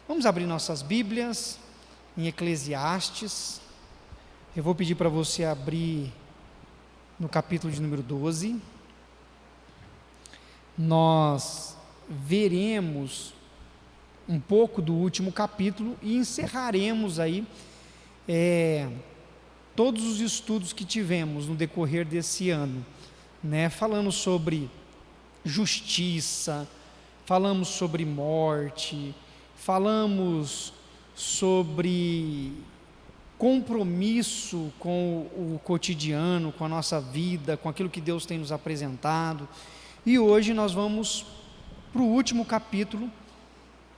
Vamos abrir nossas Bíblias em Eclesiastes. Eu vou pedir para você abrir no capítulo de número 12. Nós veremos um pouco do último capítulo e encerraremos aí todos os estudos que tivemos no decorrer desse ano, falando sobre justiça, falamos sobre morte, falamos sobre compromisso com o cotidiano, com a nossa vida, com aquilo que Deus tem nos apresentado. E hoje nós vamos para o último capítulo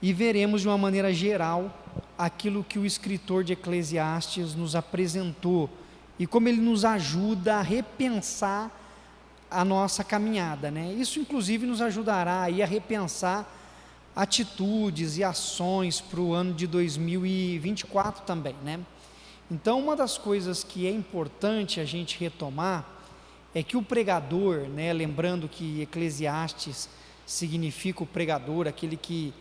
e veremos de uma maneira geral aquilo que o escritor de Eclesiastes nos apresentou e como ele nos ajuda a repensar a nossa caminhada, Isso inclusive nos ajudará aí a repensar atitudes e ações para o ano de 2024 também, Então, uma das coisas que é importante a gente retomar é que o pregador, lembrando que Eclesiastes significa o pregador, aquele que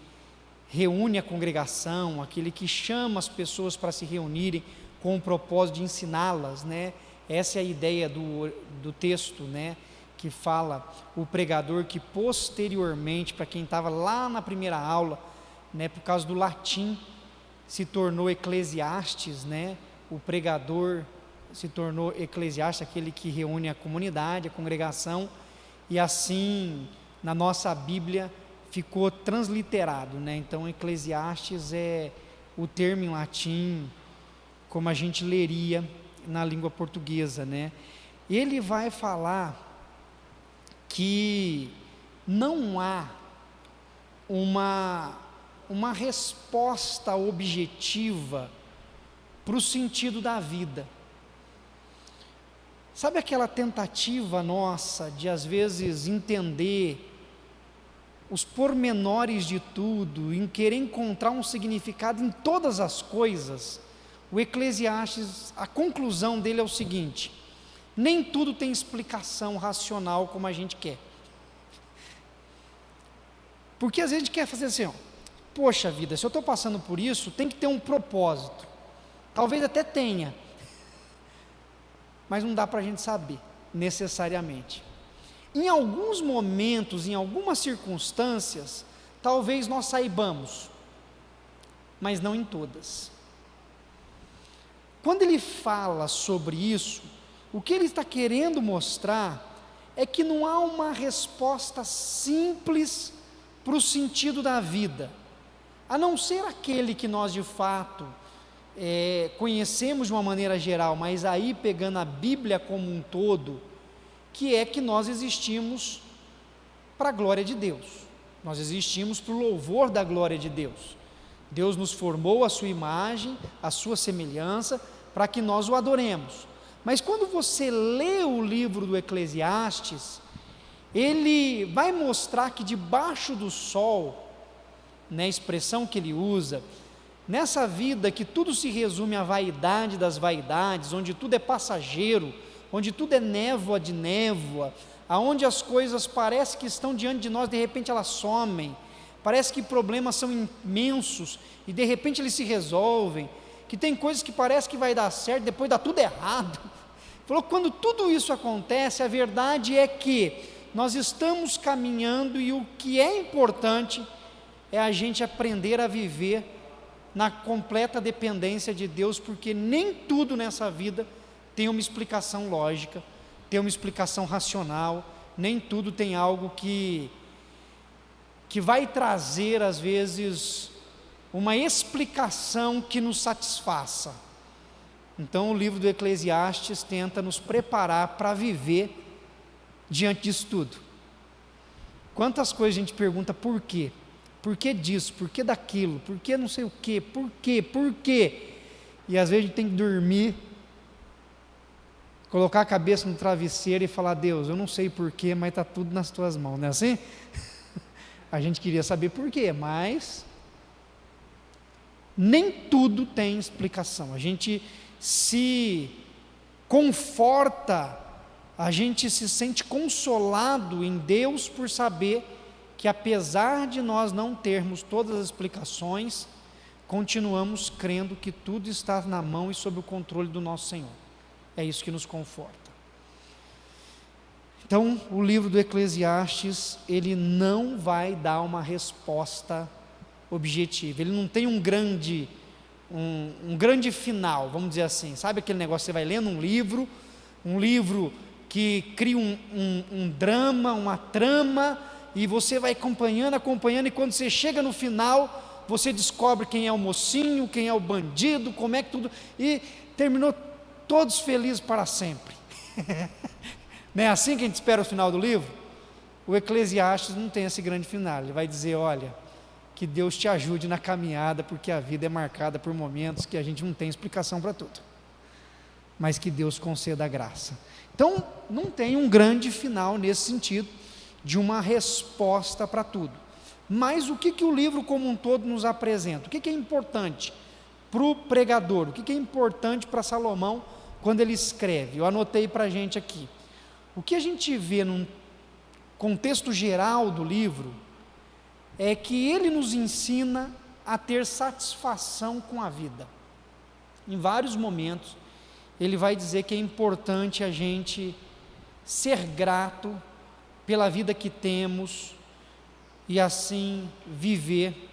reúne a congregação, aquele que chama as pessoas para se reunirem com o propósito de ensiná-las, Essa é a ideia do texto, que fala o pregador que posteriormente, para quem estava lá na primeira aula, por causa do latim, se tornou Eclesiastes, o pregador se tornou Eclesiastes, aquele que reúne a comunidade, a congregação, e assim, na nossa Bíblia, ficou transliterado, Então, Eclesiastes é o termo em latim, como a gente leria na língua portuguesa, Ele vai falar que não há uma resposta objetiva para o sentido da vida. Sabe aquela tentativa nossa de às vezes entender os pormenores de tudo, em querer encontrar um significado em todas as coisas? O Eclesiastes, a conclusão dele é o seguinte: nem tudo tem explicação racional como a gente quer. Porque às vezes a gente quer fazer assim, poxa vida, se eu estou passando por isso, tem que ter um propósito. Talvez até tenha, mas não dá para a gente saber necessariamente. Em alguns momentos, em algumas circunstâncias, talvez nós saibamos, mas não em todas. Quando ele fala sobre isso, o que ele está querendo mostrar é que não há uma resposta simples para o sentido da vida, a não ser aquele que nós de fato conhecemos de uma maneira geral, mas aí pegando a Bíblia como um todo, que é que nós existimos para a glória de Deus, nós existimos para o louvor da glória de Deus. Deus nos formou a sua imagem, a sua semelhança, para que nós o adoremos. Mas quando você lê o livro do Eclesiastes, ele vai mostrar que debaixo do sol, a expressão que ele usa, nessa vida que tudo se resume à vaidade das vaidades, onde tudo é passageiro, onde tudo é névoa de névoa, aonde as coisas parecem que estão diante de nós, de repente elas somem, parece que problemas são imensos e de repente eles se resolvem, que tem coisas que parece que vai dar certo, depois dá tudo errado. Falou, quando tudo isso acontece, a verdade é que nós estamos caminhando e o que é importante é a gente aprender a viver na completa dependência de Deus, porque nem tudo nessa vida tem uma explicação lógica, tem uma explicação racional, nem tudo tem algo que vai trazer às vezes uma explicação que nos satisfaça. Então o livro do Eclesiastes tenta nos preparar para viver diante disso tudo. Quantas coisas a gente pergunta por quê? Por que disso? Por que daquilo? Por que não sei o quê? Por quê? Por quê? E às vezes a gente tem que dormir, colocar a cabeça no travesseiro e falar, Deus, eu não sei por quê, mas está tudo nas tuas mãos, não é assim? A gente queria saber por quê, mas nem tudo tem explicação. A gente se conforta, a gente se sente consolado em Deus por saber que apesar de nós não termos todas as explicações, continuamos crendo que tudo está na mão e sob o controle do nosso Senhor. É isso que nos conforta. Então, o livro do Eclesiastes, ele não vai dar uma resposta objetiva, ele não tem um grande final, vamos dizer assim, sabe aquele negócio, você vai lendo um livro que cria um drama, uma trama, e você vai acompanhando, e quando você chega no final, você descobre quem é o mocinho, quem é o bandido, como é que tudo, e terminou todos felizes para sempre. Não é assim que a gente espera o final do livro? O Eclesiastes não tem esse grande final, ele vai dizer, olha, que Deus te ajude na caminhada, porque a vida é marcada por momentos que a gente não tem explicação para tudo, mas que Deus conceda a graça. Então, não tem um grande final nesse sentido, de uma resposta para tudo. Mas o que o livro como um todo nos apresenta? O que é importante para o pregador? O que é importante para Salomão quando ele escreve? Eu anotei para a gente aqui. O que a gente vê num contexto geral do livro é que ele nos ensina a ter satisfação com a vida. Em vários momentos, ele vai dizer que é importante a gente ser grato pela vida que temos e assim viver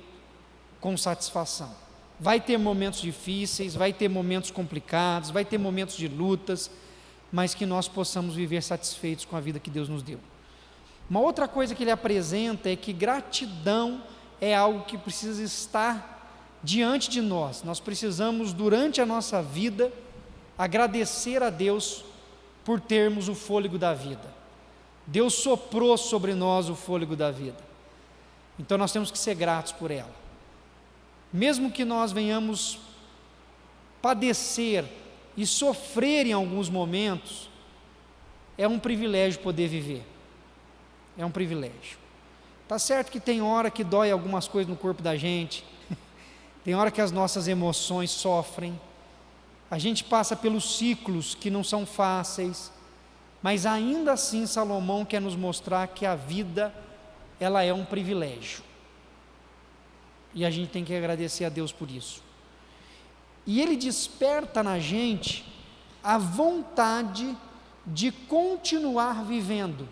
com satisfação. Vai ter momentos difíceis, vai ter momentos complicados, vai ter momentos de lutas, mas que nós possamos viver satisfeitos com a vida que Deus nos deu. Uma outra coisa que ele apresenta é que gratidão é algo que precisa estar diante de nós. Nós precisamos, durante a nossa vida, agradecer a Deus por termos o fôlego da vida. Deus soprou sobre nós o fôlego da vida. Então nós temos que ser gratos por ela. Mesmo que nós venhamos padecer e sofrer em alguns momentos, é um privilégio poder viver. É um privilégio. Está certo que tem hora que dói algumas coisas no corpo da gente, tem hora que as nossas emoções sofrem, a gente passa pelos ciclos que não são fáceis, mas ainda assim Salomão quer nos mostrar que a vida, ela é um privilégio, e a gente tem que agradecer a Deus por isso. E ele desperta na gente a vontade de continuar vivendo.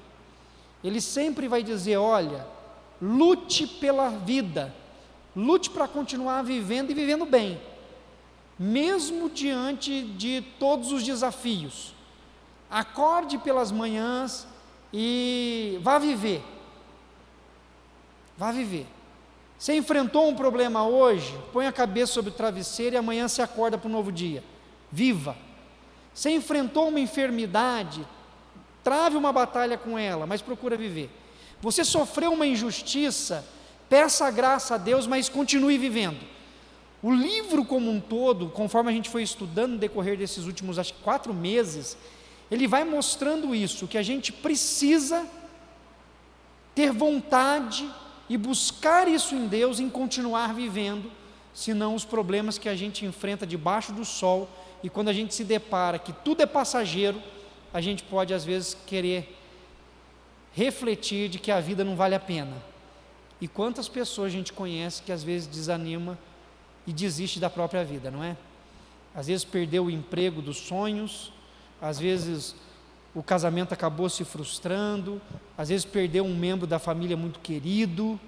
Ele sempre vai dizer, olha, lute pela vida, lute para continuar vivendo e vivendo bem, mesmo diante de todos os desafios. Acorde pelas manhãs e vá viver. Vá viver. Você enfrentou um problema hoje, põe a cabeça sobre o travesseiro e amanhã se acorda para um novo dia. Viva. Você enfrentou uma enfermidade, trave uma batalha com ela, mas procura viver. Você sofreu uma injustiça, peça a graça a Deus, mas continue vivendo. O livro como um todo, conforme a gente foi estudando no decorrer desses últimos, acho que 4 meses, ele vai mostrando isso, que a gente precisa ter vontade e buscar isso em Deus, em continuar vivendo, senão os problemas que a gente enfrenta debaixo do sol, e quando a gente se depara que tudo é passageiro, a gente pode às vezes querer refletir de que a vida não vale a pena. E quantas pessoas a gente conhece que às vezes desanima e desiste da própria vida, não é? Às vezes perdeu o emprego dos sonhos, às vezes o casamento acabou se frustrando, às vezes perdeu um membro da família muito querido.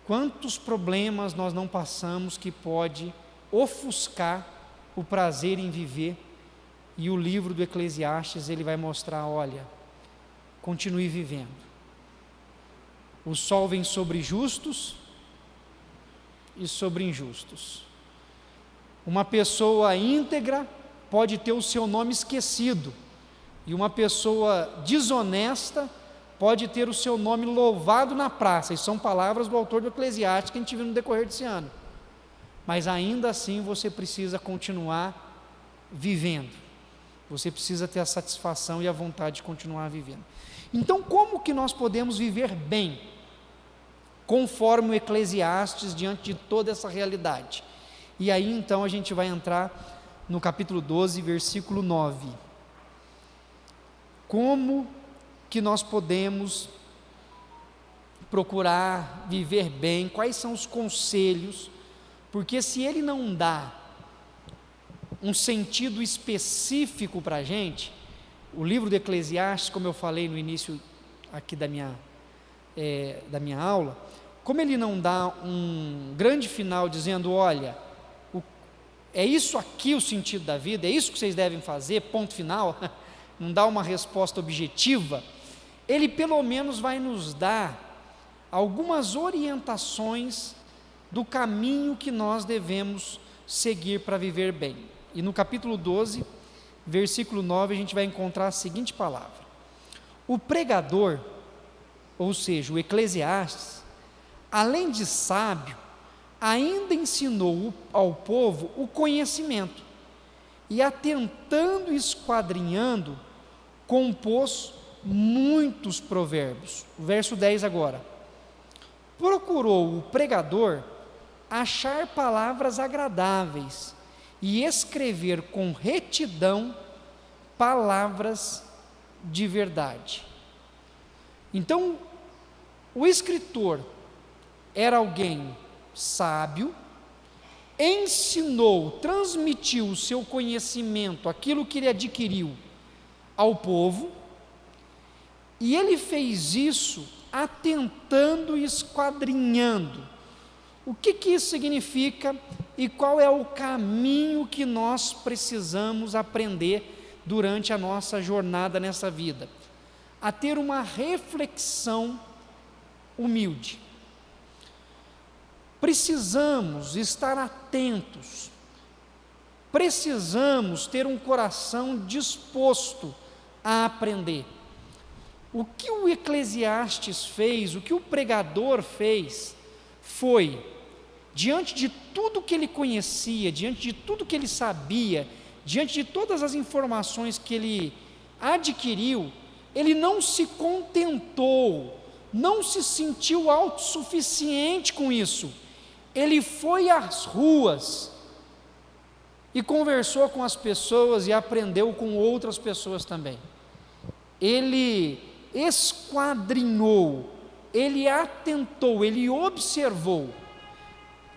Quantos problemas nós não passamos que pode ofuscar o prazer em viver? E o livro do Eclesiastes, ele vai mostrar, olha, continue vivendo. O sol vem sobre justos e sobre injustos. Uma pessoa íntegra pode ter o seu nome esquecido, e uma pessoa desonesta pode ter o seu nome louvado na praça. E são palavras do autor do Eclesiastes que a gente viu no decorrer desse ano. Mas ainda assim você precisa continuar vivendo. Você precisa ter a satisfação e a vontade de continuar vivendo. Então, como que nós podemos viver bem, conforme o Eclesiastes, diante de toda essa realidade? E aí, então, a gente vai entrar no capítulo 12, versículo 9. Como que nós podemos procurar viver bem? Quais são os conselhos porque se ele não dá um sentido específico para a gente, o livro de Eclesiastes, como eu falei no início aqui da minha aula, como ele não dá um grande final dizendo, olha, é isso aqui o sentido da vida, é isso que vocês devem fazer, ponto final, não dá uma resposta objetiva, ele pelo menos vai nos dar algumas orientações do caminho que nós devemos seguir para viver bem. E no capítulo 12, versículo 9, a gente vai encontrar a seguinte palavra: o pregador, ou seja, o Eclesiastes, além de sábio, ainda ensinou ao povo o conhecimento, e atentando e esquadrinhando, compôs muitos provérbios. O verso 10 agora: procurou o pregador achar palavras agradáveis e escrever com retidão palavras de verdade. Então, o escritor era alguém sábio, ensinou, transmitiu o seu conhecimento, aquilo que ele adquiriu ao povo, e ele fez isso atentando e esquadrinhando. O que isso significa e qual é o caminho que nós precisamos aprender durante a nossa jornada nessa vida? A ter uma reflexão humilde. Precisamos estar atentos, precisamos ter um coração disposto a aprender. O que o Eclesiastes fez, o que o pregador fez, foi, diante de tudo que ele conhecia, diante de tudo que ele sabia, diante de todas as informações que ele adquiriu, ele não se contentou, não se sentiu autossuficiente com isso. Ele foi às ruas e conversou com as pessoas e aprendeu com outras pessoas também. Ele esquadrinhou, ele atentou, ele observou.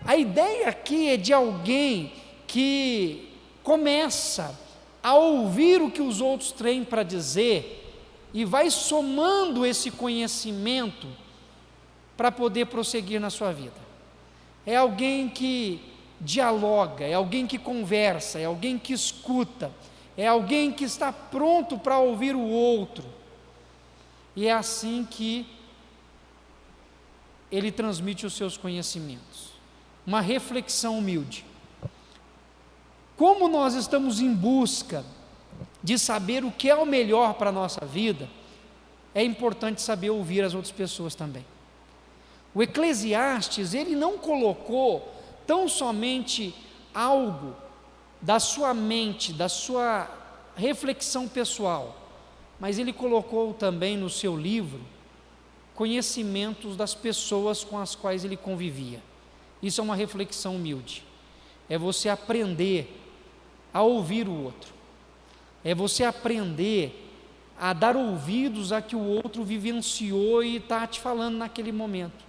A ideia aqui é de alguém que começa a ouvir o que os outros têm para dizer e vai somando esse conhecimento para poder prosseguir na sua vida. É alguém que dialoga, é alguém que conversa, é alguém que escuta, é alguém que está pronto para ouvir o outro. E é assim que ele transmite os seus conhecimentos. Uma reflexão humilde. Como nós estamos em busca de saber o que é o melhor para a nossa vida, é importante saber ouvir as outras pessoas também. O Eclesiastes, ele não colocou tão somente algo da sua mente, da sua reflexão pessoal, mas ele colocou também no seu livro conhecimentos das pessoas com as quais ele convivia. Isso é uma reflexão humilde. É você aprender a ouvir o outro. É você aprender a dar ouvidos a que o outro vivenciou e está te falando naquele momento.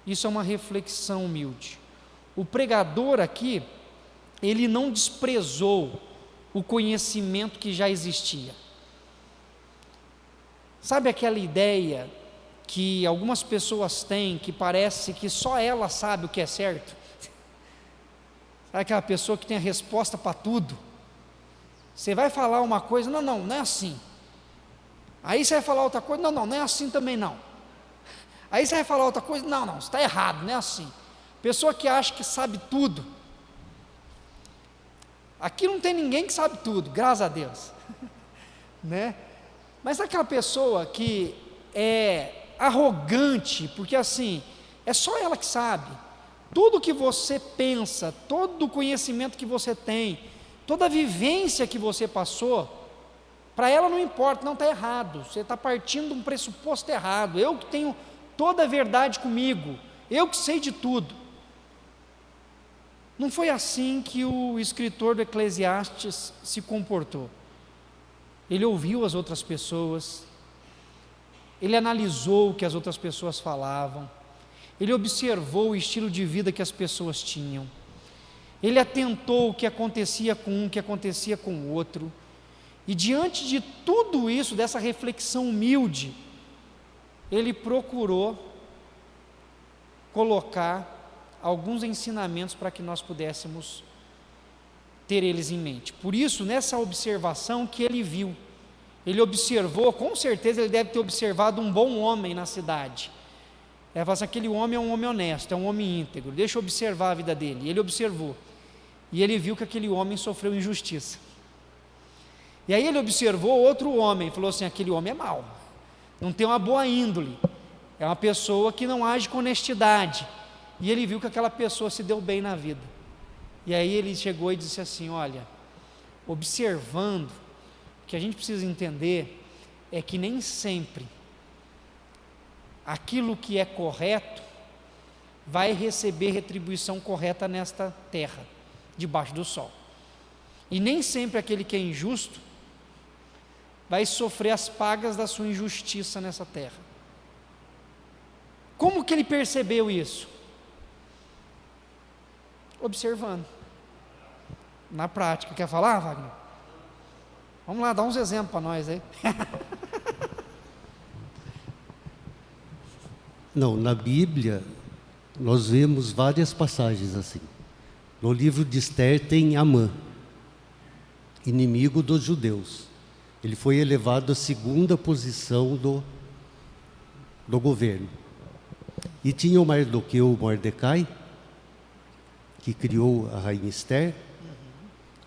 Isso é uma reflexão humilde. O pregador aqui, ele não desprezou o conhecimento que já existia. Sabe aquela ideia que algumas pessoas têm, que parece que só ela sabe o que é certo? Sabe aquela pessoa que tem a resposta para tudo? Você vai falar uma coisa, não é assim. Aí você vai falar outra coisa, não é assim também não. Aí você vai falar outra coisa, não, está errado, não é assim. Pessoa que acha que sabe tudo. Aqui não tem ninguém que sabe tudo, graças a Deus. Né? Mas aquela pessoa que é arrogante, porque assim, é só ela que sabe. Tudo que você pensa, todo o conhecimento que você tem, toda a vivência que você passou, para ela não importa, não está errado. Você está partindo de um pressuposto errado. Eu que tenho toda a verdade comigo, eu que sei de tudo. Não foi assim que o escritor do Eclesiastes se comportou. Ele ouviu as outras pessoas, ele analisou o que as outras pessoas falavam, ele observou o estilo de vida que as pessoas tinham, ele atentou o que acontecia com um, o que acontecia com o outro, e diante de tudo isso, dessa reflexão humilde, ele procurou colocar alguns ensinamentos para que nós pudéssemos ter eles em mente. Por isso, nessa observação que ele viu, ele observou, com certeza ele deve ter observado um bom homem na cidade. Ele falou assim: aquele homem é um homem honesto, é um homem íntegro, deixa eu observar a vida dele. E ele observou, e ele viu que aquele homem sofreu injustiça. E aí ele observou outro homem, falou assim: aquele homem é mau, não tem uma boa índole, é uma pessoa que não age com honestidade. E ele viu que aquela pessoa se deu bem na vida. E aí ele chegou e disse assim: olha, observando, o que a gente precisa entender é que nem sempre aquilo que é correto vai receber retribuição correta nesta terra, debaixo do sol. E nem sempre aquele que é injusto vai sofrer as pagas da sua injustiça nessa terra. Como que ele percebeu isso? Observando, na prática. Quer falar, Wagner? Vamos lá, dá uns exemplos para nós aí. Não, na Bíblia nós vemos várias passagens assim. No livro de Esther tem Amã, inimigo dos judeus. Ele foi elevado à segunda posição do governo. E tinha o Mardoqueu, o Mordecai, que criou a rainha Esther.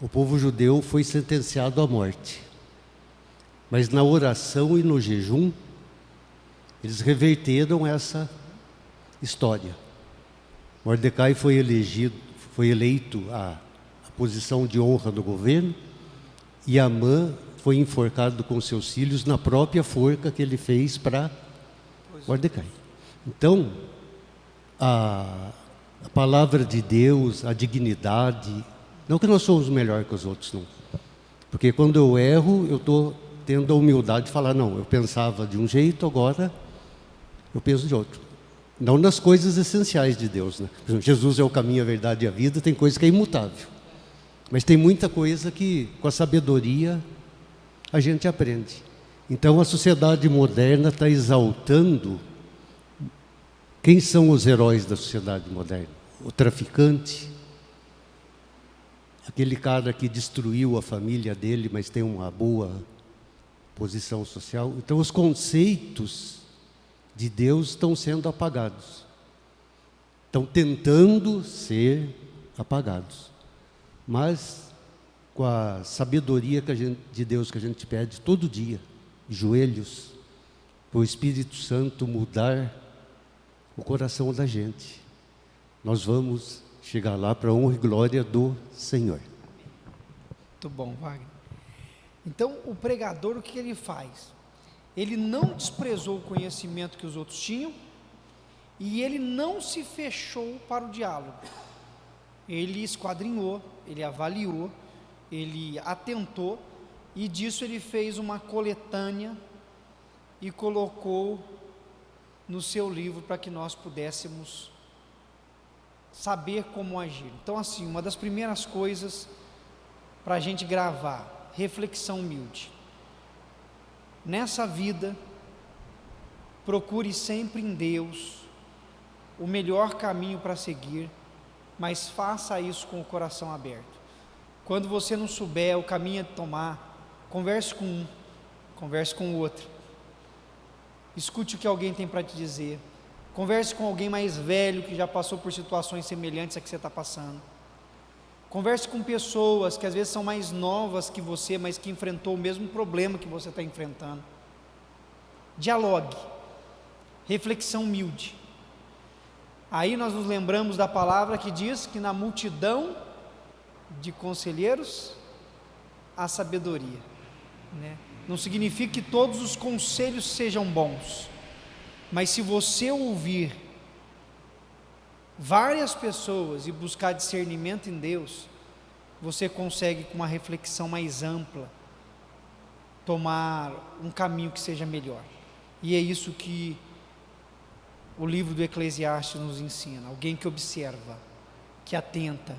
O povo judeu foi sentenciado à morte. Mas na oração e no jejum, eles reverteram essa história. Mordecai foi eleito à posição de honra do governo, e Amã foi enforcado com seus filhos na própria forca que ele fez para Mordecai. Então, a palavra de Deus, a dignidade, não que nós somos melhor que os outros, não. Porque quando eu erro, eu estou tendo a humildade de falar: não, eu pensava de um jeito, agora eu penso de outro. Não nas coisas essenciais de Deus, né? Por exemplo, Jesus é o caminho, a verdade e a vida, tem coisa que é imutável. Mas tem muita coisa que, com a sabedoria, a gente aprende. Então, a sociedade moderna está exaltando quem são os heróis da sociedade moderna. O traficante, aquele cara que destruiu a família dele, mas tem uma boa posição social. Então, os conceitos de Deus estão sendo apagados. Estão tentando ser apagados. Mas, com a sabedoria de Deus que a gente pede todo dia, de joelhos, para o Espírito Santo mudar o coração da gente, nós vamos chegar lá para a honra e glória do Senhor. Muito bom, Wagner. Então, o pregador, o que ele faz? Ele não desprezou o conhecimento que os outros tinham, e ele não se fechou para o diálogo. Ele esquadrinhou, ele avaliou, ele atentou, e disso ele fez uma coletânea e colocou no seu livro para que nós pudéssemos saber como agir. Então, assim, uma das primeiras coisas para a gente gravar: reflexão humilde. Nessa vida, procure sempre em Deus o melhor caminho para seguir, mas faça isso com o coração aberto. Quando você não souber o caminho a tomar, converse com um, converse com o outro, escute o que alguém tem para te dizer, converse com alguém mais velho que já passou por situações semelhantes a que você está passando, converse com pessoas que às vezes são mais novas que você, mas que enfrentou o mesmo problema que você está enfrentando. Dialogue, reflexão humilde. Aí nós nos lembramos da palavra que diz que na multidão de conselheiros há sabedoria, né? Não significa que todos os conselhos sejam bons, mas se você ouvir várias pessoas e buscar discernimento em Deus, você consegue, com uma reflexão mais ampla, tomar um caminho que seja melhor. E é isso que o livro do Eclesiastes nos ensina, alguém que observa, que atenta.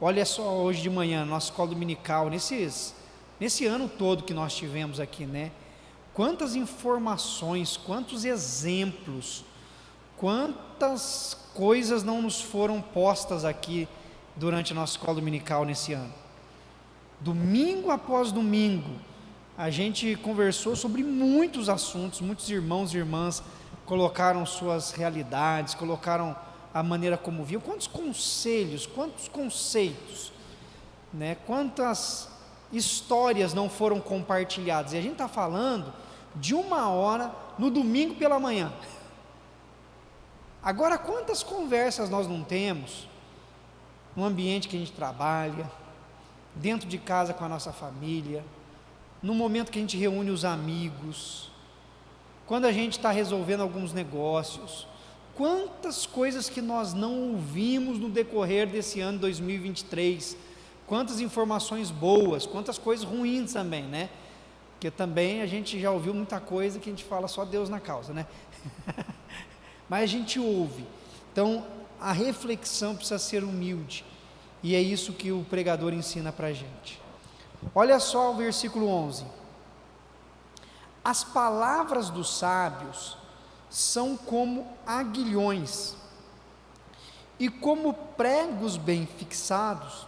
Olha só, hoje de manhã, nossa escola dominical, nesse ano todo que nós tivemos aqui, né? Quantas informações, quantos exemplos, quantas coisas não nos foram postas aqui durante a nossa escola dominical nesse ano. Domingo após domingo, a gente conversou sobre muitos assuntos, muitos irmãos e irmãs colocaram suas realidades, colocaram a maneira como viam, quantos conselhos, quantos conceitos, né? Quantas histórias não foram compartilhadas, e a gente está falando de 1 hora no domingo pela manhã. Agora, quantas conversas nós não temos no ambiente que a gente trabalha, dentro de casa com a nossa família, no momento que a gente reúne os amigos, quando a gente está resolvendo alguns negócios, quantas coisas que nós não ouvimos no decorrer desse ano 2023, quantas informações boas, quantas coisas ruins também, né? Porque também a gente já ouviu muita coisa que a gente fala só Deus na causa, né? Mas a gente ouve. Então, a reflexão precisa ser humilde, e é isso que o pregador ensina para a gente. Olha só o versículo 11: as palavras dos sábios são como aguilhões, e como pregos bem fixados,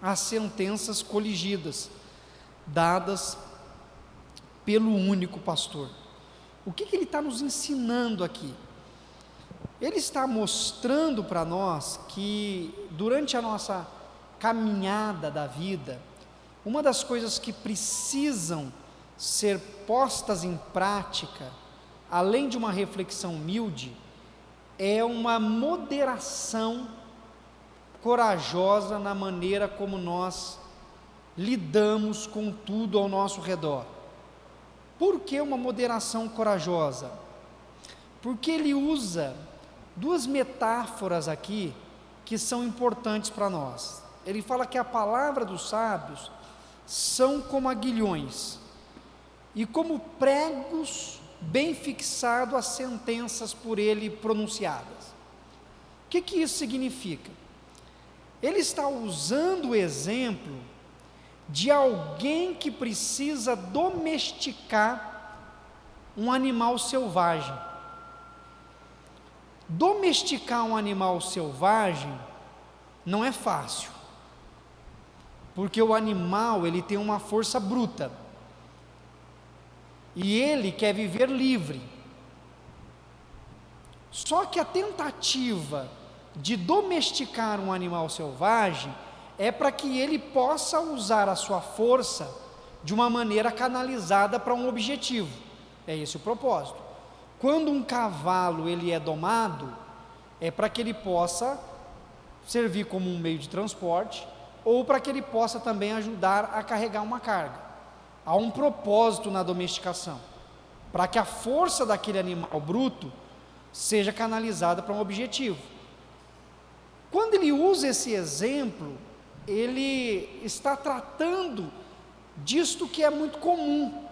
as sentenças coligidas, dadas pelo único pastor. O que ele está nos ensinando aqui? Ele está mostrando para nós que durante a nossa caminhada da vida, uma das coisas que precisam ser postas em prática, além de uma reflexão humilde, é uma moderação corajosa na maneira como nós lidamos com tudo ao nosso redor. Por que uma moderação corajosa? Porque ele usa 2 metáforas aqui que são importantes para nós. Ele fala que a palavra dos sábios são como aguilhões e como pregos bem fixados às sentenças por ele pronunciadas. O que isso significa? Ele está usando o exemplo de alguém que precisa domesticar um animal selvagem. Domesticar um animal selvagem não é fácil, porque o animal ele tem uma força bruta, e ele quer viver livre. Só que a tentativa de domesticar um animal selvagem é para que ele possa usar a sua força de uma maneira canalizada para um objetivo. É esse o propósito. Quando um cavalo ele é domado, é para que ele possa servir como um meio de transporte, ou para que ele possa também ajudar a carregar uma carga. Há um propósito na domesticação, para que a força daquele animal bruto seja canalizada para um objetivo. Quando ele usa esse exemplo, ele está tratando disto que é muito comum.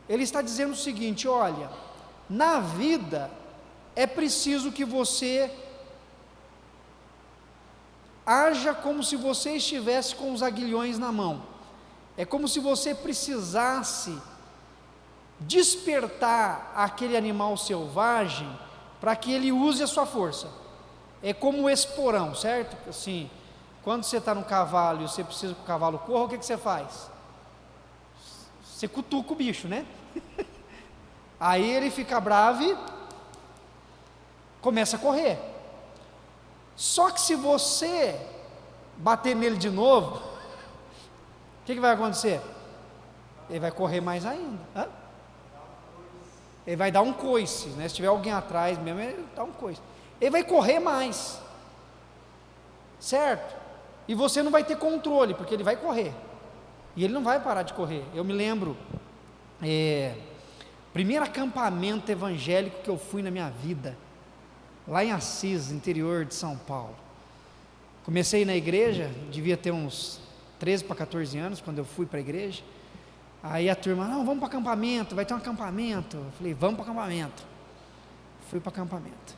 Ele está dizendo o seguinte: olha, na vida é preciso que você haja como se você estivesse com os aguilhões na mão. É como se você precisasse despertar aquele animal selvagem para que ele use a sua força. É como o esporão, certo? Assim, quando você está no cavalo e você precisa que o cavalo corra, o que você faz? Você cutuca o bicho, né? Aí ele fica bravo e começa a correr. Só que se você bater nele de novo, o que vai acontecer? Ele vai correr mais ainda. Hã? Ele vai dar um coice, né? Se tiver alguém atrás mesmo, ele dá um coice. Ele vai correr mais, certo? E você não vai ter controle, porque ele vai correr, e ele não vai parar de correr. Eu me lembro, primeiro acampamento evangélico que eu fui na minha vida, lá em Assis, interior de São Paulo. Comecei na igreja, devia ter uns 13 para 14 anos, quando eu fui para a igreja. Aí a turma, não, vamos para o acampamento, vai ter um acampamento. Eu falei, vamos para o acampamento. Fui para o acampamento.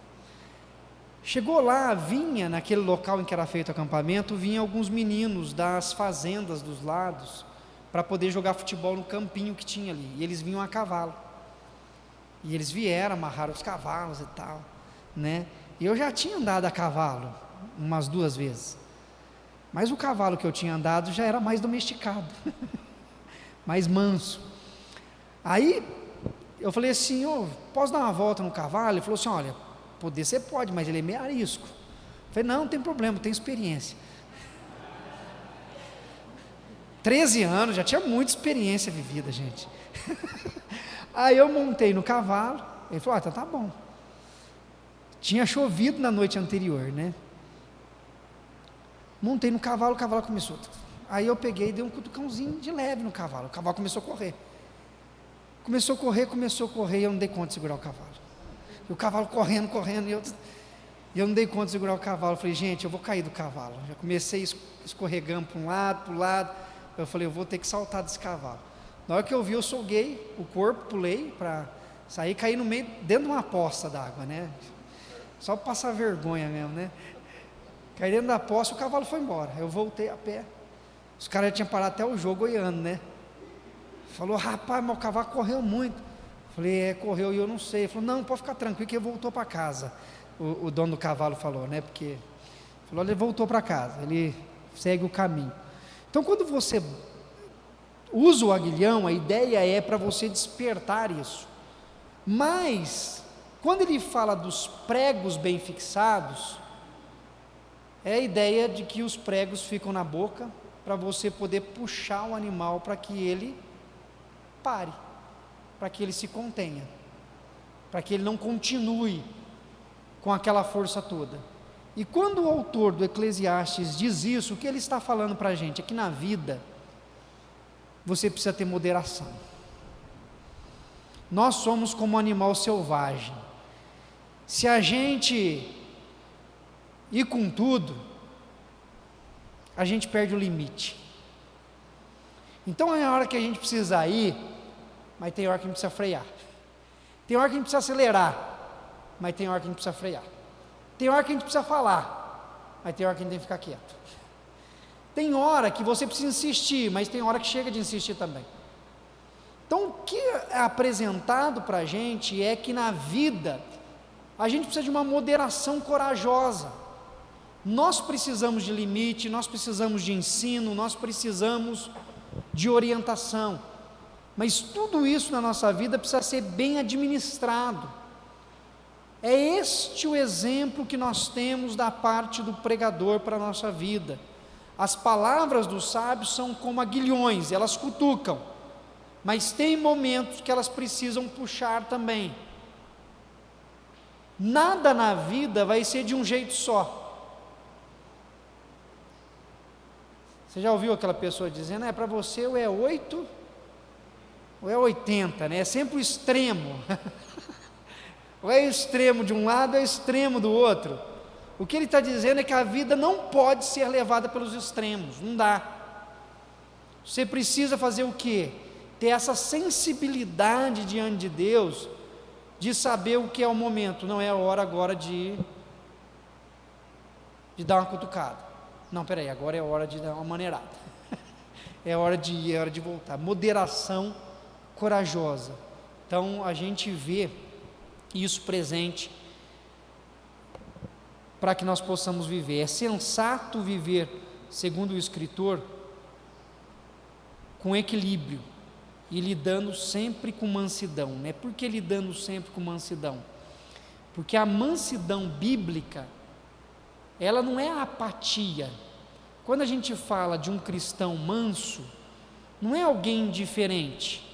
Chegou lá, vinha naquele local em que era feito o acampamento, vinha alguns meninos das fazendas dos lados, para poder jogar futebol no campinho que tinha ali, e eles vinham a cavalo, e eles vieram, amarraram os cavalos e tal, né? E eu já tinha andado a cavalo umas 2 vezes, mas o cavalo que eu tinha andado já era mais domesticado, mais manso. Aí eu falei assim: posso dar uma volta no cavalo? Ele falou assim: olha, poder você pode, mas ele é meio arisco. Eu falei: não tem problema, eu tenho experiência. 13 anos, já tinha muita experiência vivida, gente. Aí eu montei no cavalo, ele falou: então tá bom. Tinha chovido na noite anterior, né? Montei no cavalo, o cavalo começou. Aí eu peguei e dei um cutucãozinho de leve no cavalo, o cavalo começou a correr. Começou a correr, e eu não dei conta de segurar o cavalo. E o cavalo correndo, e eu não dei conta de segurar o cavalo. Eu falei: gente, eu vou cair do cavalo. Já comecei escorregando para um lado, para o lado. Eu falei: eu vou ter que saltar desse cavalo. Na hora que eu vi, eu solguei o corpo, pulei para sair, caí no meio, dentro de uma poça d'água, né? Só para passar vergonha mesmo, né? Caí dentro da poça, o cavalo foi embora. Eu voltei a pé. Os caras já tinham parado até o jogo olhando, né? Falou: rapaz, meu cavalo correu muito. Falei: correu e eu não sei. Ele falou: não, pode ficar tranquilo que ele voltou para casa. O dono do cavalo falou, né? Porque falou: ele voltou para casa, ele segue o caminho. Então, quando você usa o aguilhão, a ideia é para você despertar isso. Mas, quando ele fala dos pregos bem fixados, é a ideia de que os pregos ficam na boca para você poder puxar o animal para que ele pare, para que ele se contenha, para que ele não continue com aquela força toda. E quando o autor do Eclesiastes diz isso, o que ele está falando para a gente é que na vida você precisa ter moderação. Nós somos como um animal selvagem. Se a gente ir com tudo, a gente perde o limite. Então é a hora que a gente precisa ir, mas tem hora que a gente precisa frear. Tem hora que a gente precisa acelerar, mas tem hora que a gente precisa frear. Tem hora que a gente precisa falar, mas tem hora que a gente tem que ficar quieto. Tem hora que você precisa insistir, mas tem hora que chega de insistir também. Então o que é apresentado para a gente é que na vida a gente precisa de uma moderação corajosa. Nós precisamos de limite, nós precisamos de ensino, nós precisamos de orientação, mas tudo isso na nossa vida precisa ser bem administrado. É este o exemplo que nós temos da parte do pregador para a nossa vida. As palavras dos sábios são como aguilhões, elas cutucam, mas tem momentos que elas precisam puxar também. Nada na vida vai ser de um jeito só. Você já ouviu aquela pessoa dizendo: para você ou é 8 ou é 80, né? É sempre o extremo. Ou é o extremo de um lado, ou é o extremo do outro. O que ele está dizendo é que a vida não pode ser levada pelos extremos, não dá. Você precisa fazer o quê? Ter essa sensibilidade diante de Deus, de saber o que é o momento. Não é a hora agora de dar uma cutucada. Não, peraí, agora é a hora de dar uma maneirada. É hora de ir, é hora de voltar. Moderação corajosa. Então a gente vê isso presente para que nós possamos viver. É sensato viver, segundo o escritor, com equilíbrio e lidando sempre com mansidão, né? Por que lidando sempre com mansidão? Porque a mansidão bíblica, ela não é a apatia. Quando a gente fala de um cristão manso, não é alguém indiferente.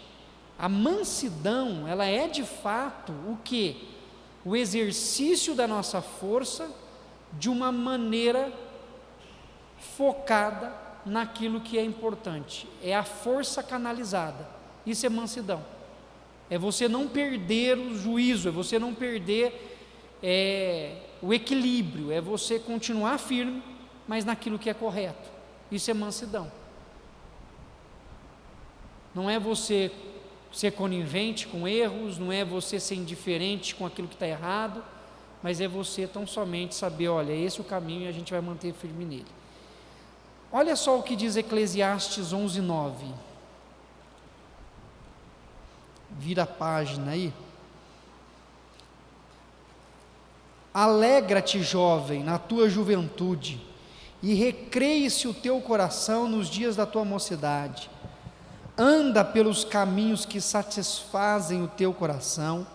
A mansidão, ela é de fato o quê? O exercício da nossa força de uma maneira focada naquilo que é importante. É a força canalizada. Isso é mansidão. É você não perder o juízo, é você não perder o equilíbrio, é você continuar firme, mas naquilo que é correto. Isso é mansidão. Não é você ser conivente com erros, não é você ser indiferente com aquilo que está errado, mas é você tão somente saber, olha, esse é o caminho e a gente vai manter firme nele. Olha só o que diz Eclesiastes 11:9. Vira a página aí. Alegra-te, jovem, na tua juventude, e recreie-se o teu coração nos dias da tua mocidade. Anda pelos caminhos que satisfazem o teu coração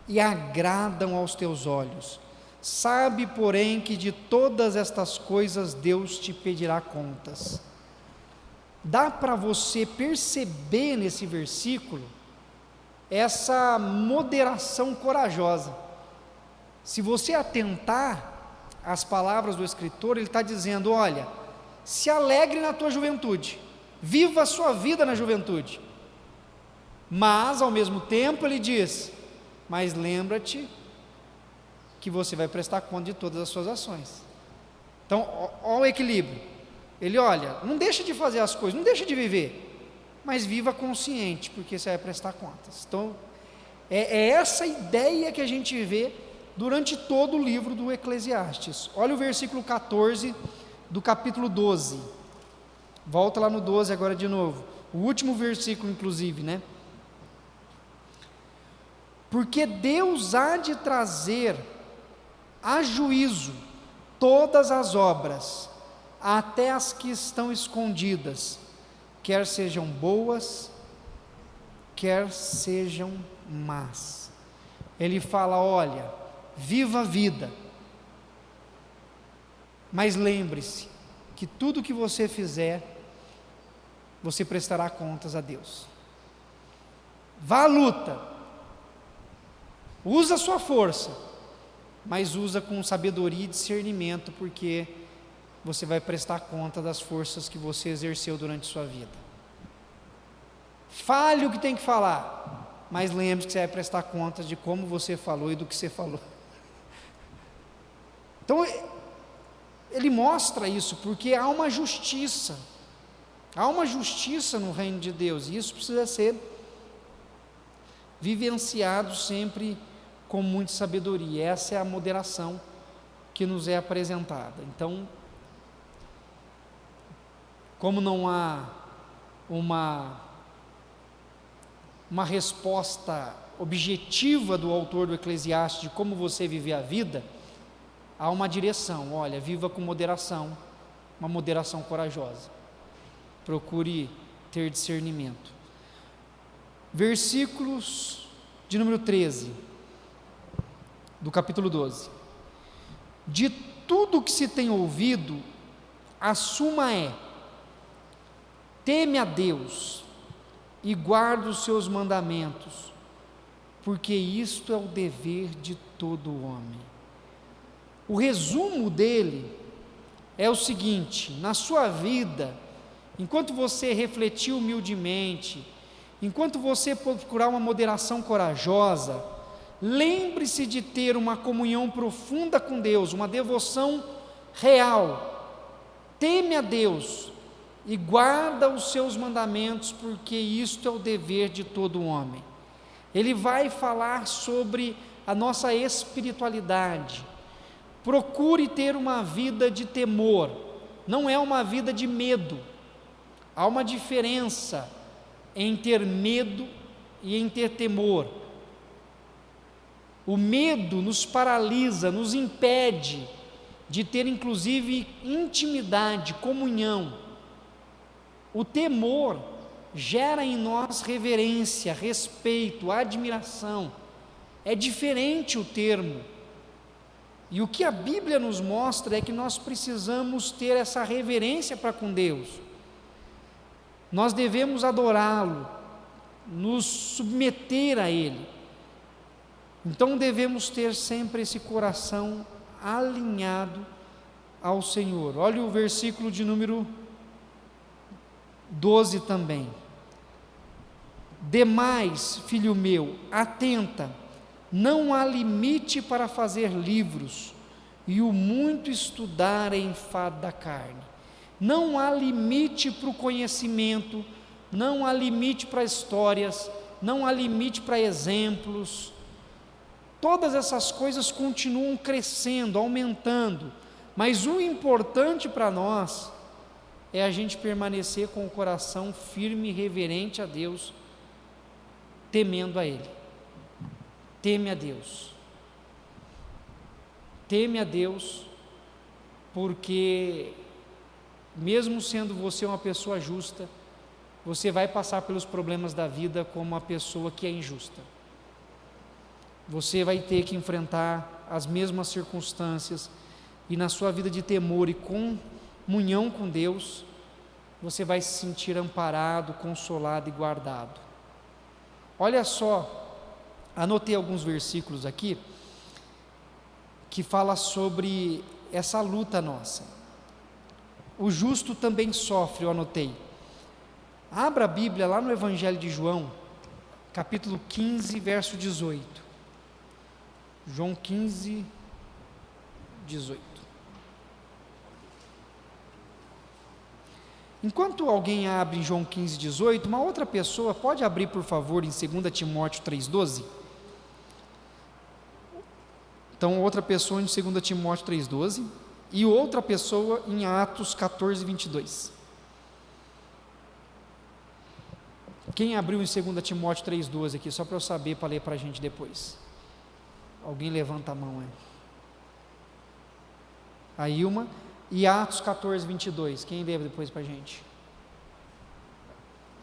e agradam aos teus olhos. Sabe, porém, que de todas estas coisas Deus te pedirá contas. Dá para você perceber nesse versículo essa moderação corajosa. Se você atentar às palavras do escritor, ele está dizendo, olha, se alegre na tua juventude, viva a sua vida na juventude, mas ao mesmo tempo ele diz, mas lembra-te que você vai prestar conta de todas as suas ações. Então, olha o equilíbrio, ele olha, não deixa de fazer as coisas, não deixa de viver, mas viva consciente, porque você vai prestar contas. Então, é essa ideia que a gente vê durante todo o livro do Eclesiastes. Olha o versículo 14 do capítulo 12, volta lá no 12 agora de novo, o último versículo inclusive, né? Porque Deus há de trazer a juízo todas as obras, até as que estão escondidas, quer sejam boas, quer sejam más. Ele fala, olha, viva a vida, mas lembre-se que tudo que você fizer, você prestará contas a Deus. Vá à luta, usa a sua força, mas usa com sabedoria e discernimento, porque você vai prestar conta das forças que você exerceu durante sua vida. Fale o que tem que falar, mas lembre-se que você vai prestar conta de como você falou e do que você falou. Então, ele mostra isso, porque há uma justiça no reino de Deus, e isso precisa ser vivenciado sempre com muita sabedoria. Essa é a moderação que nos é apresentada. Então, como não há uma resposta objetiva do autor do Eclesiastes de como você viver a vida, há uma direção, olha, viva com moderação, uma moderação corajosa, procure ter discernimento. Versículos de número 13, do capítulo 12, de tudo que se tem ouvido, a suma é, teme a Deus, e guarda os seus mandamentos, porque isto é o dever de todo homem. O resumo dele é o seguinte: na sua vida, enquanto você refletir humildemente, enquanto você procurar uma moderação corajosa, lembre-se de ter uma comunhão profunda com Deus, uma devoção real. Teme a Deus e guarda os seus mandamentos, porque isto é o dever de todo homem. Ele vai falar sobre a nossa espiritualidade. Procure ter uma vida de temor, não é uma vida de medo. Há uma diferença em ter medo e em ter temor. O medo nos paralisa, nos impede de ter inclusive intimidade, comunhão. O temor gera em nós reverência, respeito, admiração. É diferente o termo. E o que a Bíblia nos mostra é que nós precisamos ter essa reverência para com Deus. Nós devemos adorá-lo, nos submeter a Ele. Então devemos ter sempre esse coração alinhado ao Senhor. Olha o versículo de número 12 também. Demais, filho meu, atenta, não há limite para fazer livros, e o muito estudar é enfado da carne. Não há limite para o conhecimento, não há limite para histórias, não há limite para exemplos. Todas essas coisas continuam crescendo, aumentando, mas o importante para nós é a gente permanecer com o coração firme e reverente a Deus, temendo a Ele. Teme a Deus. Teme a Deus, porque mesmo sendo você uma pessoa justa, você vai passar pelos problemas da vida como uma pessoa que é injusta. Você vai ter que enfrentar as mesmas circunstâncias, e na sua vida de temor e comunhão com Deus, você vai se sentir amparado, consolado e guardado. Olha só, anotei alguns versículos aqui, que fala sobre essa luta nossa. O justo também sofre, eu anotei. Abra a Bíblia lá no Evangelho de João, capítulo 15, verso 18. João 15, 18. Enquanto alguém abre em João 15, 18, uma outra pessoa pode abrir, por favor, em 2 Timóteo 3,12? Então, outra pessoa em 2 Timóteo 3,12 e outra pessoa em Atos 14, 22. Quem abriu em 2 Timóteo 3,12 aqui, só para eu saber, para ler para a gente depois? Alguém levanta a mão aí. A Ilma. E Atos 14, 22. Quem lê depois para a gente?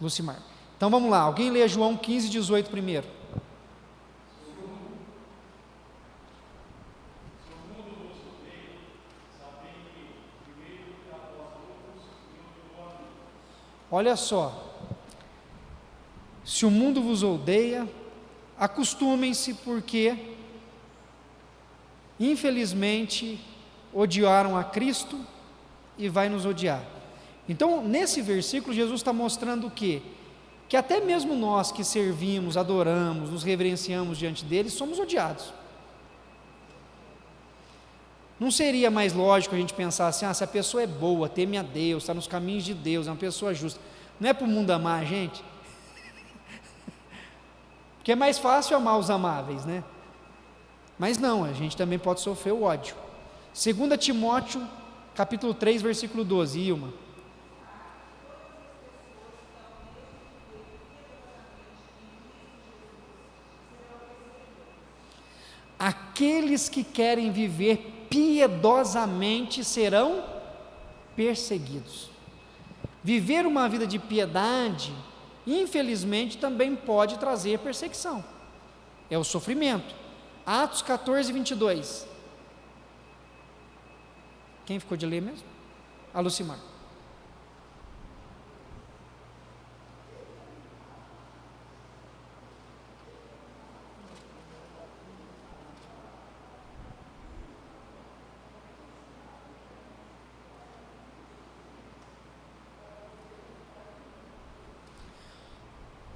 Lucimar. Então vamos lá, alguém lê João 15, 18 primeiro. Olha só, se o mundo vos odeia, acostumem-se, porque infelizmente odiaram a Cristo e vai nos odiar. Então, nesse versículo, Jesus está mostrando o quê? Que até mesmo nós que servimos, adoramos, nos reverenciamos diante dele, somos odiados. Não seria mais lógico a gente pensar assim, se a pessoa é boa, teme a Deus, está nos caminhos de Deus, é uma pessoa justa, não é para o mundo amar a gente? Porque é mais fácil amar os amáveis, né? Mas não, a gente também pode sofrer o ódio. 2 Timóteo, capítulo 3, versículo 12, Ilma. Aqueles que querem viver piedosamente serão perseguidos. Viver uma vida de piedade, infelizmente, também pode trazer perseguição. É o sofrimento. Atos 14, 22. Quem ficou de ler mesmo? A Lucimar.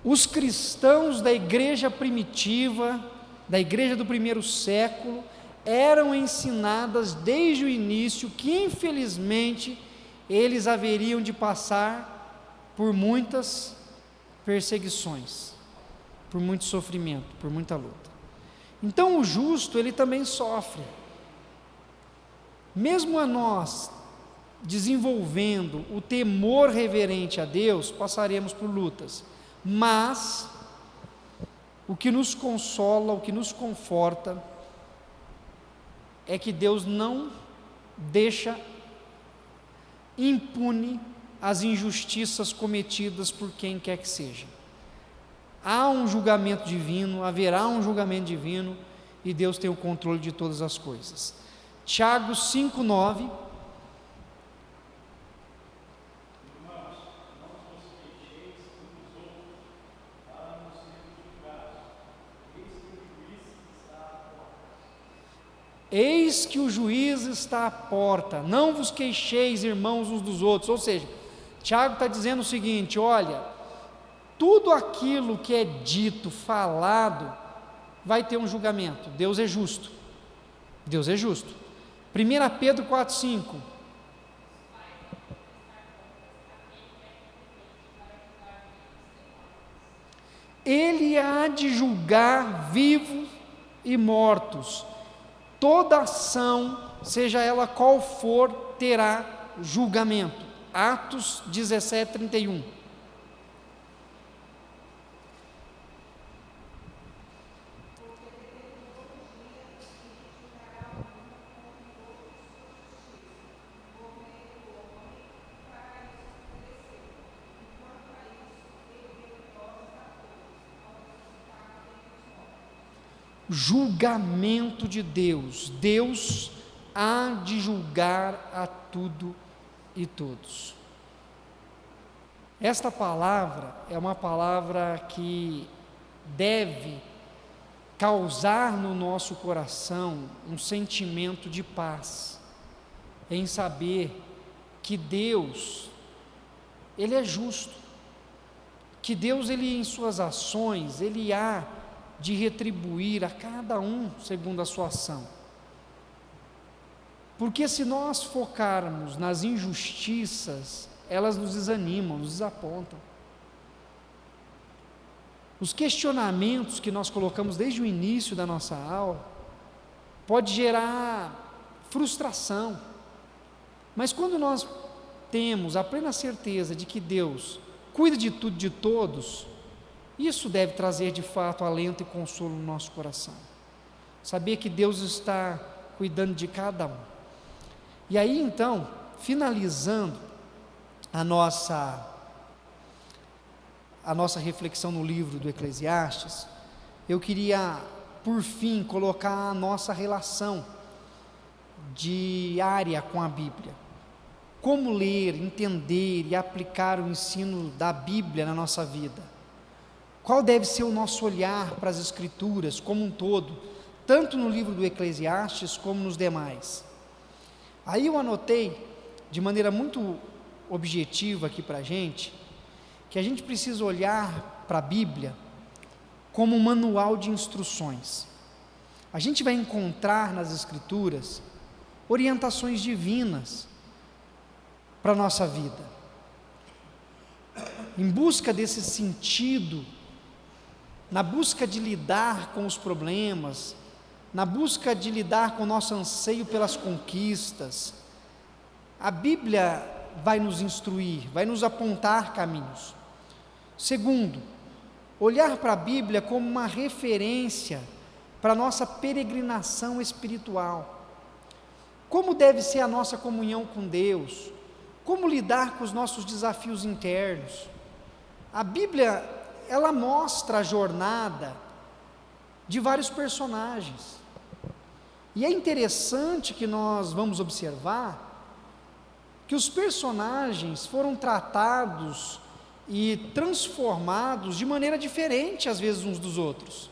Os cristãos da igreja primitiva, da igreja do primeiro século, eram ensinadas desde o início que, infelizmente, eles haveriam de passar por muitas perseguições, por muito sofrimento, por muita luta. Então, o justo, ele também sofre. Mesmo a nós desenvolvendo o temor reverente a Deus, passaremos por lutas, mas o que nos consola, o que nos conforta, é que Deus não deixa impune as injustiças cometidas por quem quer que seja. Há um julgamento divino, haverá um julgamento divino, e Deus tem o controle de todas as coisas. Tiago 5,9. Eis que o juiz está à porta, não vos queixeis, irmãos, uns dos outros. Ou seja, Tiago está dizendo o seguinte: olha, tudo aquilo que é dito, falado, vai ter um julgamento. Deus é justo. Deus é justo. 1 Pedro 4,5. Ele ele há de julgar vivos e mortos. Toda ação, seja ela qual for, terá julgamento. Atos 17, 31. Julgamento de Deus. Deus há de julgar a tudo e todos. Esta palavra é uma palavra que deve causar no nosso coração um sentimento de paz, em saber que Deus, Ele é justo, que Deus, Ele em suas ações, Ele há de retribuir a cada um segundo a sua ação. Porque se nós focarmos nas injustiças, elas nos desanimam, nos desapontam. Os questionamentos que nós colocamos desde o início da nossa aula pode gerar frustração. Mas quando nós temos a plena certeza de que Deus cuida de tudo, de todos, isso deve trazer de fato alento e consolo no nosso coração. Saber que Deus está cuidando de cada um. E aí então, finalizando a nossa reflexão no livro do Eclesiastes, eu queria, por fim, colocar a nossa relação diária com a Bíblia. Como ler, entender e aplicar o ensino da Bíblia na nossa vida. Qual deve ser o nosso olhar para as Escrituras como um todo, tanto no livro do Eclesiastes como nos demais. Aí eu anotei, de maneira muito objetiva aqui para a gente, que a gente precisa olhar para a Bíblia como um manual de instruções. A gente vai encontrar nas Escrituras orientações divinas para a nossa vida. Em busca desse sentido, na busca de lidar com os problemas, na busca de lidar com o nosso anseio pelas conquistas, a Bíblia vai nos instruir, vai nos apontar caminhos. Segundo, olhar para a Bíblia como uma referência para a nossa peregrinação espiritual. Como deve ser a nossa comunhão com Deus? Como lidar com os nossos desafios internos? A Bíblia, ela mostra a jornada de vários personagens. E é interessante que nós vamos observar que os personagens foram tratados e transformados de maneira diferente, às vezes, uns dos outros.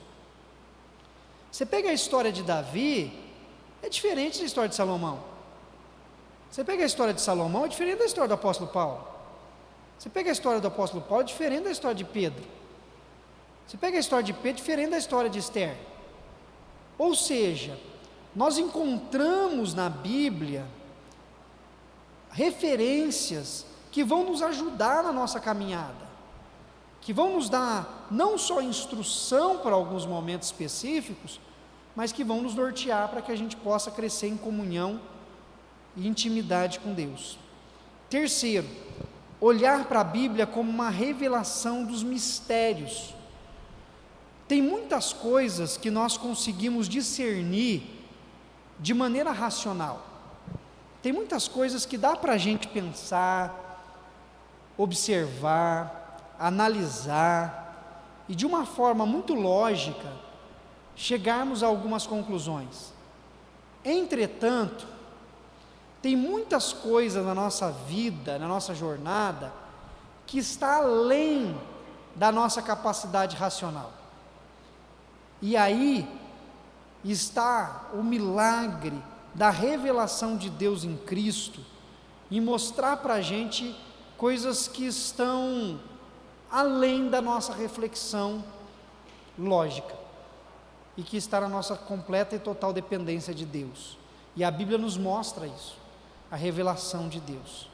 Você pega a história de Davi, é diferente da história de Salomão. Você pega a história de Salomão, é diferente da história do apóstolo Paulo. Você pega a história do apóstolo Paulo, é diferente da história de Pedro. Você pega a história de Pedro, é diferente da história de Esther. Ou seja, nós encontramos na Bíblia referências que vão nos ajudar na nossa caminhada, que vão nos dar não só instrução para alguns momentos específicos, mas que vão nos nortear para que a gente possa crescer em comunhão e intimidade com Deus. Terceiro, olhar para a Bíblia como uma revelação dos mistérios. Tem muitas coisas que nós conseguimos discernir de maneira racional. Tem muitas coisas que dá para a gente pensar, observar, analisar e de uma forma muito lógica chegarmos a algumas conclusões. Entretanto, tem muitas coisas na nossa vida, na nossa jornada, que está além da nossa capacidade racional. E aí está o milagre da revelação de Deus em Cristo, em mostrar para a gente coisas que estão além da nossa reflexão lógica, e que está na nossa completa e total dependência de Deus. E a Bíblia nos mostra isso, a revelação de Deus.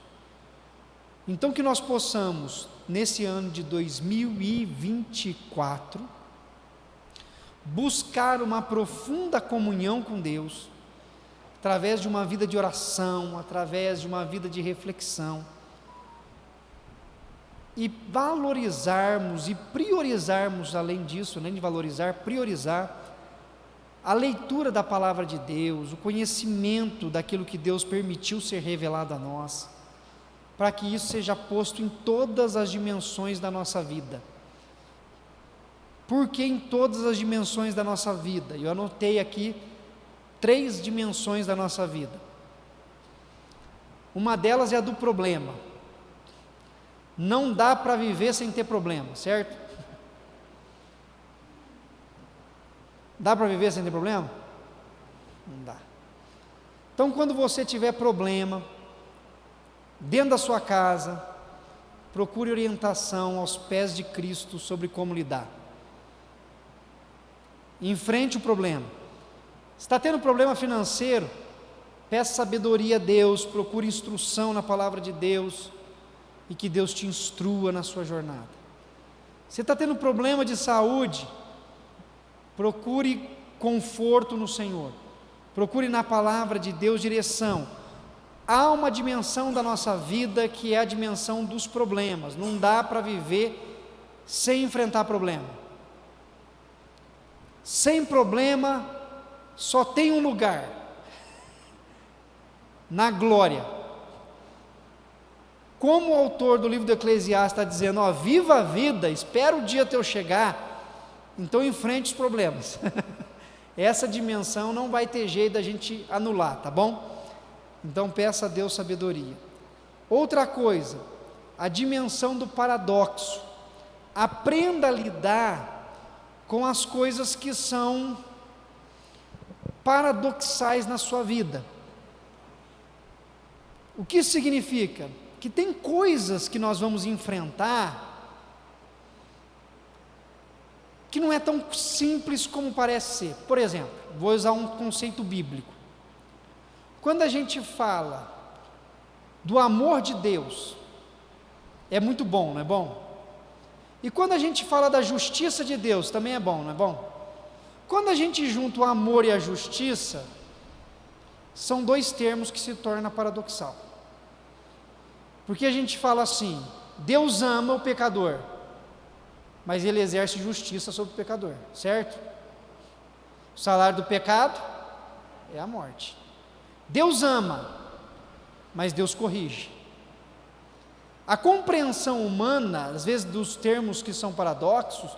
Então que nós possamos, nesse ano de 2024, buscar uma profunda comunhão com Deus, através de uma vida de oração, através de uma vida de reflexão, e valorizarmos e priorizarmos, além disso, além de valorizar, priorizar a leitura da palavra de Deus, o conhecimento daquilo que Deus permitiu ser revelado a nós, para que isso seja posto em todas as dimensões da nossa vida. Por que em todas as dimensões da nossa vida? Eu anotei aqui 3 dimensões da nossa vida. Uma delas é a do problema. Não dá para viver sem ter problema, certo? Dá para viver sem ter problema? Não dá. Então, quando você tiver problema, dentro da sua casa, procure orientação aos pés de Cristo sobre como lidar. Enfrente o problema. Se está tendo problema financeiro, peça sabedoria a Deus, procure instrução na palavra de Deus, e que Deus te instrua na sua jornada. Se está tendo problema de saúde, procure conforto no Senhor, procure na palavra de Deus direção. Há uma dimensão da nossa vida que é a dimensão dos problemas, não dá para viver sem enfrentar problema. Sem problema, só tem um lugar, na glória. Como o autor do livro do Eclesiastes está dizendo, ó, viva a vida, espera o dia teu chegar, então enfrente os problemas. Essa dimensão não vai ter jeito da gente anular, tá bom? Então peça a Deus sabedoria. Outra coisa, a dimensão do paradoxo. Aprenda a lidar com as coisas que são paradoxais na sua vida. O que isso significa? Que tem coisas que nós vamos enfrentar que não é tão simples como parece ser. Por exemplo, vou usar um conceito bíblico. Quando a gente fala do amor de Deus, é muito bom, não é bom? E quando a gente fala da justiça de Deus, também é bom, não é bom? Quando a gente junta o amor e a justiça, são 2 termos que se tornam paradoxal. Porque a gente fala assim, Deus ama o pecador, mas Ele exerce justiça sobre o pecador, certo? O salário do pecado é a morte. Deus ama, mas Deus corrige. A compreensão humana, às vezes dos termos que são paradoxos,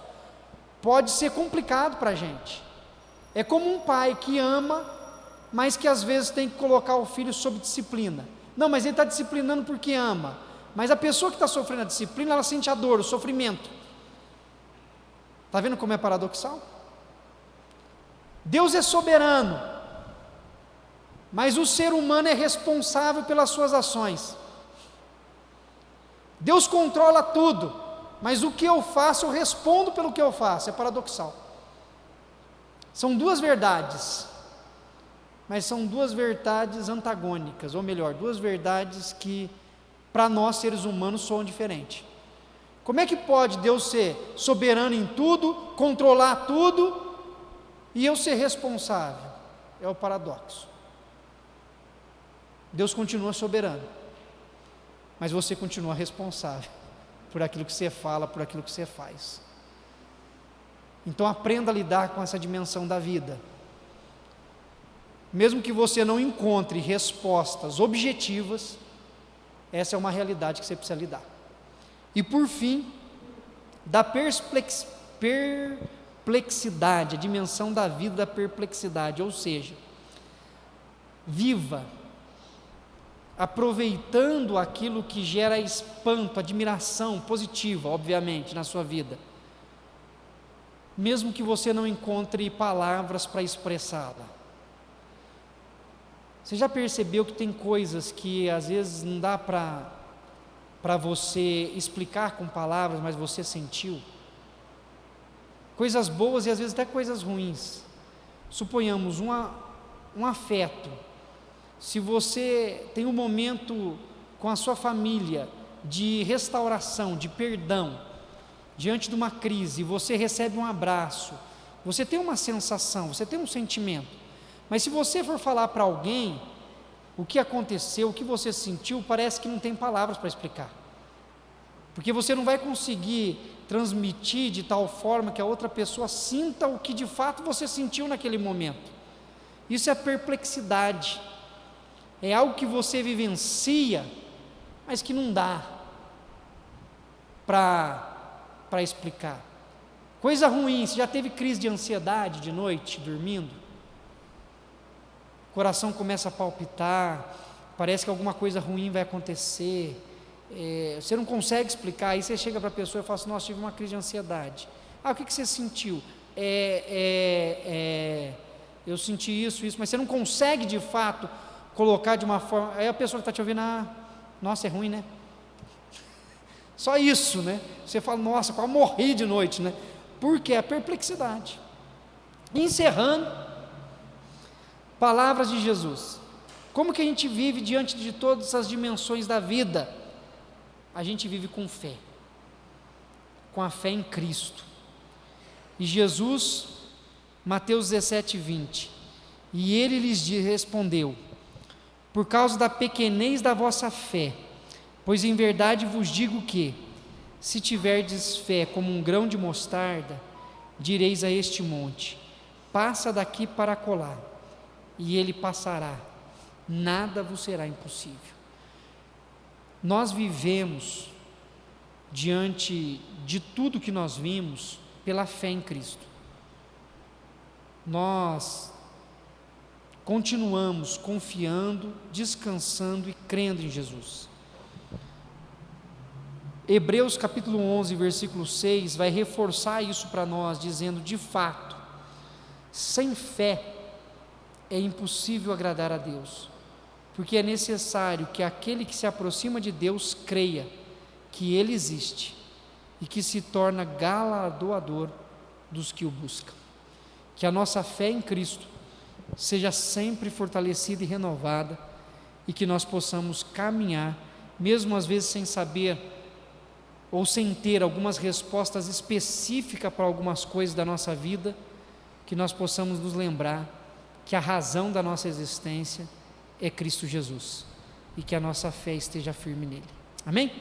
pode ser complicado para a gente. É como um pai que ama, mas que às vezes tem que colocar o filho sob disciplina. Não, mas ele está disciplinando porque ama. Mas a pessoa que está sofrendo a disciplina, ela sente a dor, o sofrimento. Está vendo como é paradoxal? Deus é soberano, mas o ser humano é responsável pelas suas ações. Deus controla tudo, mas o que eu faço, eu respondo pelo que eu faço. É paradoxal. São 2 verdades, mas são 2 verdades antagônicas, ou melhor, 2 verdades que para nós seres humanos soam diferentes. Como é que pode Deus ser soberano em tudo, controlar tudo, e eu ser responsável? É o paradoxo. Deus continua soberano, mas você continua responsável por aquilo que você fala, por aquilo que você faz. Então aprenda a lidar com essa dimensão da vida. Mesmo que você não encontre respostas objetivas, essa é uma realidade que você precisa lidar. E por fim, da perplexidade, a dimensão da vida da perplexidade, ou seja, viva aproveitando aquilo que gera espanto, admiração positiva, obviamente, na sua vida, mesmo que você não encontre palavras para expressá-la. Você já percebeu que tem coisas que às vezes não dá para você explicar com palavras, mas você sentiu? Coisas boas e às vezes até coisas ruins. Suponhamos um afeto. Se você tem um momento com a sua família de restauração, de perdão, diante de uma crise, você recebe um abraço, você tem uma sensação, você tem um sentimento, mas se você for falar para alguém o que aconteceu, o que você sentiu, parece que não tem palavras para explicar, porque você não vai conseguir transmitir de tal forma que a outra pessoa sinta o que de fato você sentiu naquele momento. Isso é perplexidade, é algo que você vivencia, mas que não dá para explicar. Coisa ruim, você já teve crise de ansiedade de noite, dormindo? O coração começa a palpitar, parece que alguma coisa ruim vai acontecer, você não consegue explicar, aí você chega para a pessoa e fala assim: nossa, tive uma crise de ansiedade. O que você sentiu? Eu senti isso, mas você não consegue de fato colocar de uma forma. Aí a pessoa que está te ouvindo, nossa, é ruim, né? Só isso, né? Você fala: nossa, quase morri de noite, né? Porque é a perplexidade. Encerrando, palavras de Jesus. Como que a gente vive diante de todas essas dimensões da vida? A gente vive com fé, com a fé em Cristo. E Jesus, Mateus 17, 20, e ele lhes respondeu: por causa da pequenez da vossa fé, pois em verdade vos digo que, se tiverdes fé como um grão de mostarda, direis a este monte: passa daqui para acolá, e ele passará, nada vos será impossível. Nós vivemos diante de tudo que nós vimos pela fé em Cristo. Nós continuamos confiando, descansando e crendo em Jesus. Hebreus capítulo 11, versículo 6 vai reforçar isso para nós, dizendo: de fato, sem fé é impossível agradar a Deus, porque é necessário que aquele que se aproxima de Deus creia que Ele existe e que se torna galardoador dos que o buscam. Que a nossa fé em Cristo seja sempre fortalecida e renovada, e que nós possamos caminhar, mesmo às vezes sem saber ou sem ter algumas respostas específicas para algumas coisas da nossa vida, que nós possamos nos lembrar que a razão da nossa existência é Cristo Jesus, e que a nossa fé esteja firme nele. Amém?